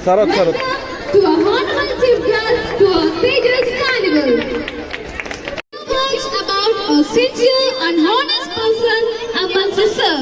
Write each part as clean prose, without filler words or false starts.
to a honorific guest to a Tejas Carnival. Words about a sincere and honest person amongst us, sir.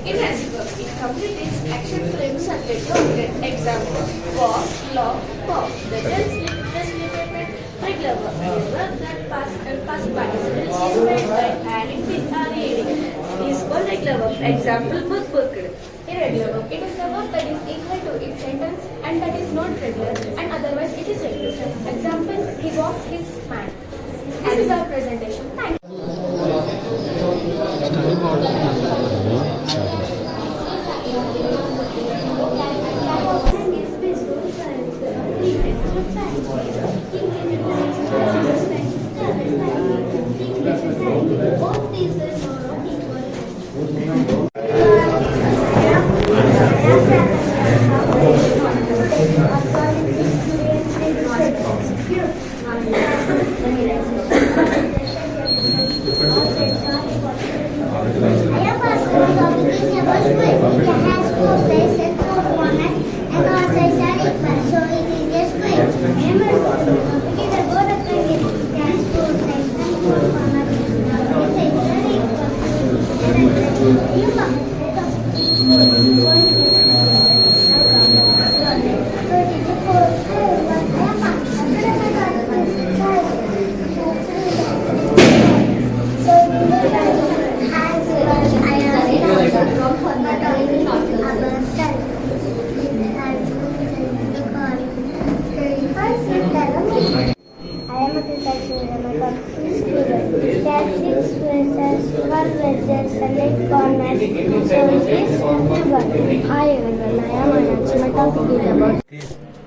In Reciproc, it completes action frames subject to example, walk, law, pop. The translated regular work that pass participants is made by adding with or reading is called regular work. Example, booked. Irregular work. It is the work that is equal to its sentence and that is not regular and otherwise it is regular. Example, he walks his man. This is our presentation. Thank you.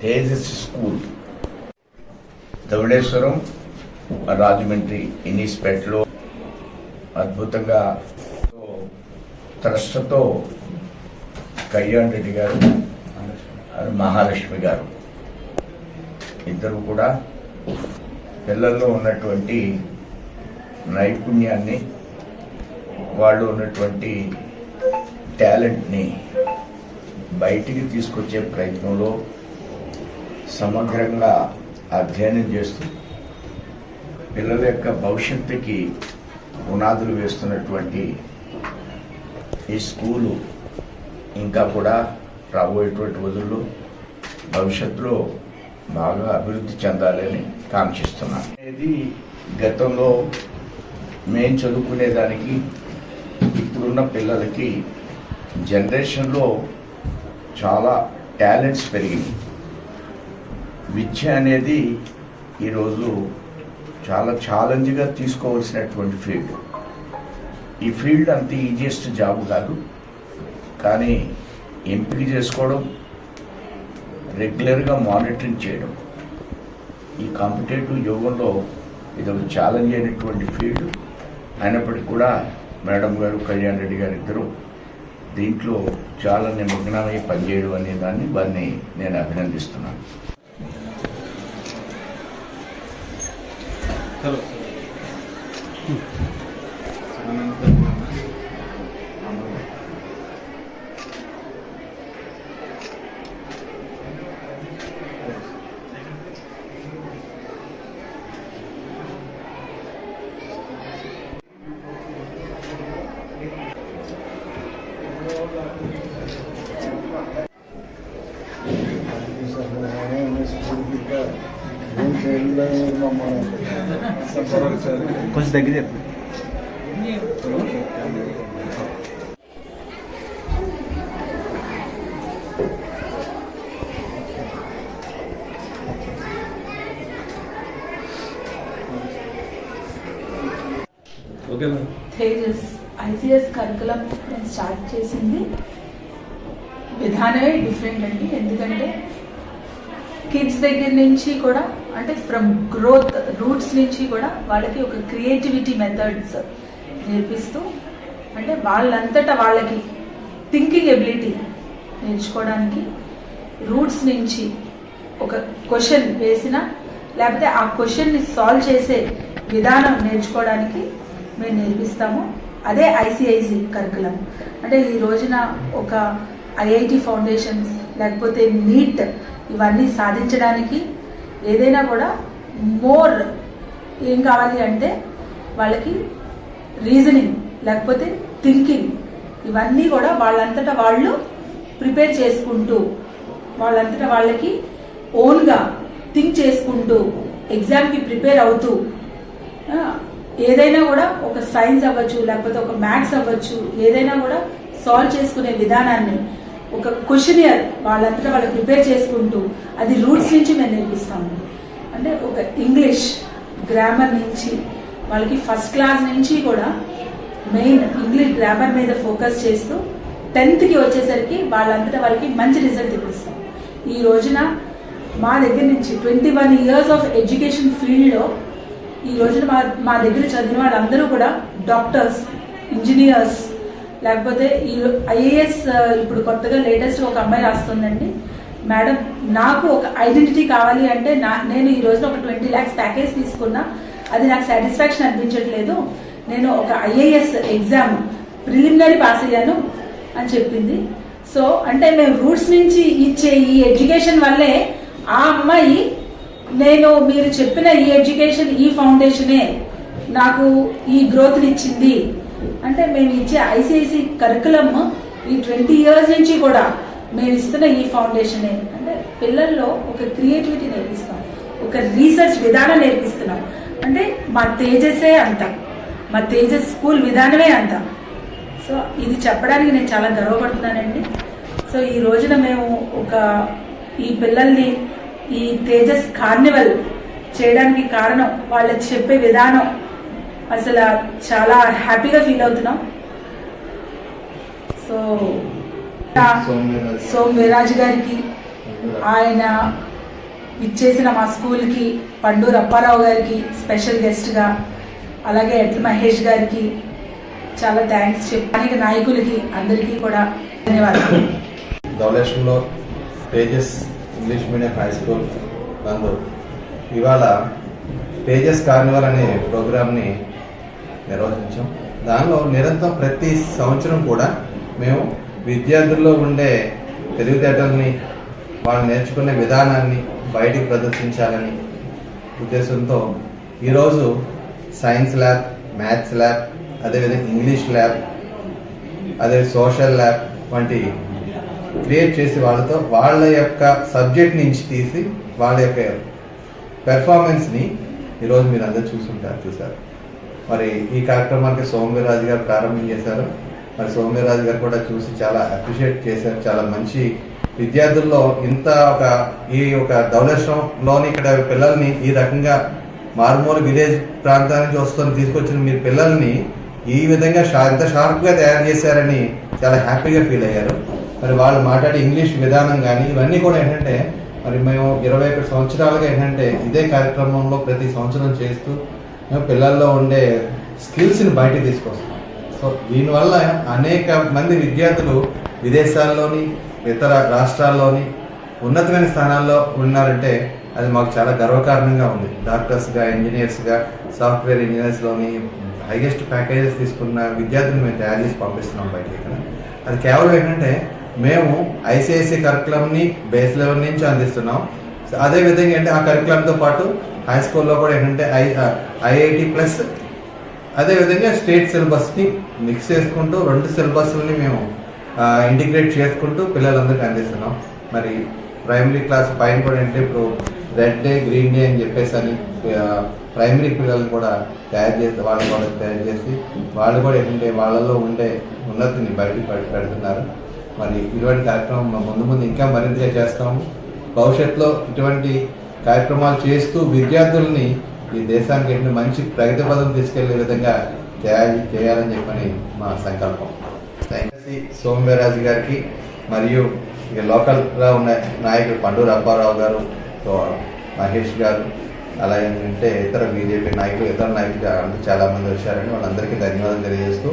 Tejas School, దవడేశ్వరం Rajahmundry ఇనిస్పేట్లో అద్భుతంగా ట్రస్ట్తో కళ్యాణ్ రెడ్డి గారు మహాలక్ష్మి గారు ఇద్దరు కూడా పిల్లల్లో ఉన్నటువంటి నైపుణ్యాన్ని వాళ్ళు ఉన్నటువంటి టాలెంట్ని బయటికి తీసుకొచ్చే ప్రయత్నంలో సమగ్రంగా అధ్యయనం చేస్తూ పిల్లల యొక్క భవిష్యత్తుకి పునాదులు వేస్తున్నటువంటి ఈ స్కూలు ఇంకా కూడా రాబోయేటువంటి రోజుల్లో భవిష్యత్తులో బాగా అభివృద్ధి చెందాలని కాంక్షిస్తున్నాను. అనేది గతంలో మేము చదువుకునేదానికి ఇప్పుడున్న పిల్లలకి జనరేషన్లో చాలా టాలెంట్స్ పెరిగింది. విద్య అనేది ఈరోజు చాలా ఛాలెంజ్గా తీసుకోవాల్సినటువంటి ఫీల్డ్. ఈ ఫీల్డ్ అంత ఈజియెస్ట్ జాబ్ కాదు, కానీ ఎంపిక చేసుకోవడం, రెగ్యులర్గా మానిటరింగ్ చేయడం ఈ కాంపిటేటివ్ యుగంలో ఇది ఒక ఛాలెంజ్ అయినటువంటి ఫీల్డ్. అయినప్పటికీ కూడా మేడం గారు, కళ్యాణ్ రెడ్డి గారు ఇద్దరు దీంట్లో చాలా నిమగ్నమై పనిచేయడం అనే దాన్ని వారిని నేను అభినందిస్తున్నాను. కొంచెం దగ్గర తేజస్ ఐసీఎస్ కరికులం నేను స్టార్ట్ చేసింది విధానమే డిఫరెంట్ అండి. ఎందుకంటే కిడ్స్ దగ్గర నుంచి కూడా అంటే ఫ్రమ్ గ్రోత్ రూట్స్ నుంచి కూడా వాళ్ళకి ఒక క్రియేటివిటీ మెథడ్స్ నేర్పిస్తూ, అంటే వాళ్ళంతటా వాళ్ళకి థింకింగ్ ఎబిలిటీ నేర్చుకోవడానికి రూట్స్ నుంచి ఒక క్వశ్చన్ వేసిన లేకపోతే ఆ క్వశ్చన్ని సాల్వ్ చేసే విధానం నేర్చుకోవడానికి మేము నేర్పిస్తాము. అదే ఐసిఐసి కరికులం. అంటే ఈ రోజున ఒక ఐఐటి ఫౌండేషన్స్ లేకపోతే నీట్ ఇవన్నీ సాధించడానికి ఏదైనా కూడా మోర్ ఏం కావాలి అంటే వాళ్ళకి రీజనింగ్ లేకపోతే థింకింగ్ ఇవన్నీ కూడా వాళ్ళంతటా వాళ్ళు ప్రిపేర్ చేసుకుంటూ వాళ్ళంతటా వాళ్ళకి ఓన్గా థింక్ చేసుకుంటూ ఎగ్జామ్కి ప్రిపేర్ అవుతూ ఏదైనా కూడా ఒక సైన్స్ అవ్వచ్చు లేకపోతే ఒక మ్యాథ్స్ అవ్వచ్చు ఏదైనా కూడా సాల్వ్ చేసుకునే విధానాన్ని ఒక క్వశ్చనియర్ వాళ్ళంతటా వాళ్ళు ప్రిపేర్ చేసుకుంటూ అది రూట్స్ నుంచి మేము నేర్పిస్తాము. అంటే ఒక ఇంగ్లీష్ గ్రామర్ నుంచి వాళ్ళకి ఫస్ట్ క్లాస్ నుంచి కూడా మెయిన్ ఇంగ్లీష్ గ్రామర్ మీద ఫోకస్ చేస్తూ 10th వచ్చేసరికి వాళ్ళంతటా వాళ్ళకి మంచి రిజల్ట్ ఇప్పిస్తాం. ఈ రోజున మా దగ్గర నుంచి 21 years ఆఫ్ ఎడ్యుకేషన్ ఫీల్డ్లో ఈ రోజున మా దగ్గర చదివిన వాళ్ళందరూ కూడా డాక్టర్స్, ఇంజనీర్స్ లేకపోతే ఈ ఐఏఎస్ ఇప్పుడు కొత్తగా లేటెస్ట్ ఒక అమ్మాయి రాస్తుందండి. మేడం నాకు ఒక ఐడెంటిటీ కావాలి అంటే నేను ఈ రోజున ఒక 20 lakhs ప్యాకేజ్ తీసుకున్నా, అది నాకు సాటిస్ఫాక్షన్ అనిపించట్లేదు, నేను ఒక ఐఏఎస్ ఎగ్జామ్ ప్రిలిమినరీ పాస్ అయ్యాను అని చెప్పింది. సో అంటే మేము రూట్స్ నుంచి ఇచ్చే ఈ ఎడ్యుకేషన్ వల్లే ఆ అమ్మాయి నేను మీరు చెప్పిన ఈ ఎడ్యుకేషన్ ఈ ఫౌండేషనే నాకు ఈ గ్రోత్ని ఇచ్చింది అంటే మేము ఇచ్చే ఐసిఐసి కరికులం ఈ 20 years నుంచి కూడా మేము ఇస్తున్న ఈ ఫౌండేషనే. అంటే పిల్లల్లో ఒక క్రియేటివిటీ నేర్పిస్తాం, ఒక రీసెర్చ్ విధానం నేర్పిస్తున్నాం. అంటే మా తేజస్సే అంత, మా తేజస్ స్కూల్ విధానమే అంత. సో ఇది చెప్పడానికి నేను చాలా గర్వపడుతున్నానండి. సో ఈ రోజున మేము ఈ పిల్లల్ని ఈ తేజస్ కార్నివల్ చేయడానికి కారణం వాళ్ళు చెప్పే విధానం అసలు చాలా హ్యాపీగా ఫీల్ అవుతున్నాం. సో సోమవీరాజ్ గారికి, ఆయన ఇచ్చేసిన మా స్కూల్కి పండూరు అప్పారావు గారికి స్పెషల్ గెస్ట్గా, అలాగే ఎట్ల మహేష్ గారికి చాలా థ్యాంక్స్ చెప్పడానికి నాయకులకి అందరికీ కూడా ధన్యవాదాలు. ధవళేశ్వరంలో Tejas English medium high school నందు ఇవాళ తేజస్ కార్నివల్ అనే ప్రోగ్రామ్ని నిర్వహించాం. దానిలో నిరంతరం ప్రతి సంవత్సరం కూడా మేము విద్యార్థుల్లో ఉండే తెలివితేటల్ని వాళ్ళు నేర్చుకునే విధానాన్ని బయటికి ప్రదర్శించాలని ఉద్దేశంతో ఈరోజు సైన్స్ ల్యాబ్, మ్యాథ్స్ ల్యాబ్, అదేవిధంగా ఇంగ్లీష్ ల్యాబ్, అదే సోషల్ ల్యాబ్ వంటి క్రియేట్ చేసి వాళ్ళతో వాళ్ళ యొక్క సబ్జెక్ట్ నుంచి తీసి వాళ్ళ యొక్క పెర్ఫార్మెన్స్ని ఈరోజు మీరు అందరూ చూశారు. మరి ఈ కార్యక్రమానికి సోమవీరాజు గారు ప్రారంభం చేశారు. మరి సోమవీరాజు గారు కూడా చూసి చాలా అప్రిషియేట్ చేశారు. చాలా మంచి విద్యార్థుల్లో ఇంత ఈ ధవళేశ్వరంలోని ఇక్కడ పిల్లల్ని ఈ రకంగా మారుమూల విలేజ్ ప్రాంతానికి తీసుకొచ్చిన మీరు పిల్లల్ని ఈ విధంగా ఎంత షార్ప్గా తయారు చేశారని చాలా హ్యాపీగా ఫీల్ అయ్యారు. మరి వాళ్ళు మాట్లాడే ఇంగ్లీష్ విధానం కానీ ఇవన్నీ కూడా ఏంటంటే మరి మేము 21 సంవత్సరాలుగా ఏంటంటే ఇదే కార్యక్రమంలో ప్రతి సంవత్సరం చేస్తూ పిల్లల్లో ఉండే స్కిల్స్ని బయటకు తీసుకొస్తాం. సో దీనివల్ల అనేక మంది విద్యార్థులు విదేశాల్లోని ఇతర రాష్ట్రాల్లోని ఉన్నతమైన స్థానాల్లో ఉన్నారంటే అది మాకు చాలా గర్వకారణంగా ఉంది. డాక్టర్స్గా, ఇంజనీర్స్గా, సాఫ్ట్వేర్ ఇంజనీర్స్లోని హైయెస్ట్ ప్యాకేజెస్ తీసుకున్న విద్యార్థులను మేము తయారు చేసి పంపిస్తున్నాం బయటికి. అది కేవలం ఏంటంటే మేము ఐసిఐసి కరికులంని బేస్ లెవెల్ నుంచి అందిస్తున్నాం. అదేవిధంగా అంటే ఆ కరికులంతో పాటు హై స్కూల్లో కూడా ఏంటంటే ఐఐటి ప్లస్ అదేవిధంగా స్టేట్ సిలబస్ని మిక్స్ చేసుకుంటూ 2 సిలబస్ని మేము ఇంటిగ్రేట్ చేసుకుంటూ పిల్లలందరికీ అందిస్తున్నాం. మరి ప్రైమరీ క్లాస్ పైన కూడా అంటే ఇప్పుడు రెడ్ డే, గ్రీన్ డే అని చెప్పేసి అని ప్రైమరీ పిల్లలు కూడా తయారు చేసి వాళ్ళు కూడా ఏంటంటే వాళ్ళలో ఉండే ఉన్నతిని బయటకు పెడుతున్నారు. మరి ఇటువంటి కార్యక్రమం ముందు ఇంకా మరింతగా చేస్తాము. భవిష్యత్తులో ఇటువంటి కార్యక్రమాలు చేస్తూ విద్యార్థుల్ని ఈ దేశానికి ఎన్ని మంచి ప్రగతి పదం తీసుకెళ్లే విధంగా చేయాలని చెప్పని మా సంకల్పం. సోమవీరాజు గారికి మరియు ఇక లోకల్గా ఉన్న నాయకులు పండూరు అప్పారావు గారు, మహేష్ గారు, అలాగే ఇతర బీజేపీ నాయకులు, ఇతర నాయకులు అంటే చాలా మంది వచ్చారని వాళ్ళందరికీ ధన్యవాదాలు తెలియజేస్తూ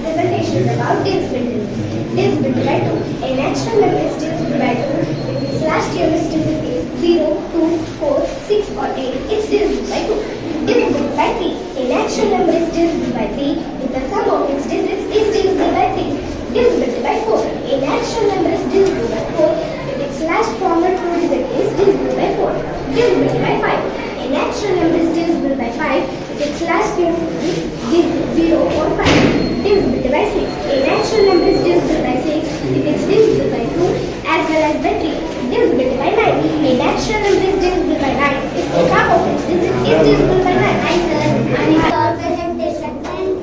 Presentations about disability. Disability by 2. A natural number is divisible by 2. If its last unit digit is 0, 2, 4, 6 or 8, it's divisible by 2. Divisible by 3. A natural number is divisible by 3 if the sum of its digits is divisible by 3. Divisible by 4. A natural number is divisible by 4 if its last former 2 digit is divisible by 4. Divisible by 5. A natural number is divisible by 5 if its last unit is 0 or 5. Divisible by 6. A natural number is divisible by 6 if it's divisible by 2 as well as by 3. Divisible by 9. A natural number is divisible by 9 if the sum of its digits is divisible by 9. I said, presentation. Thank you.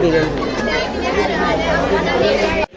Good.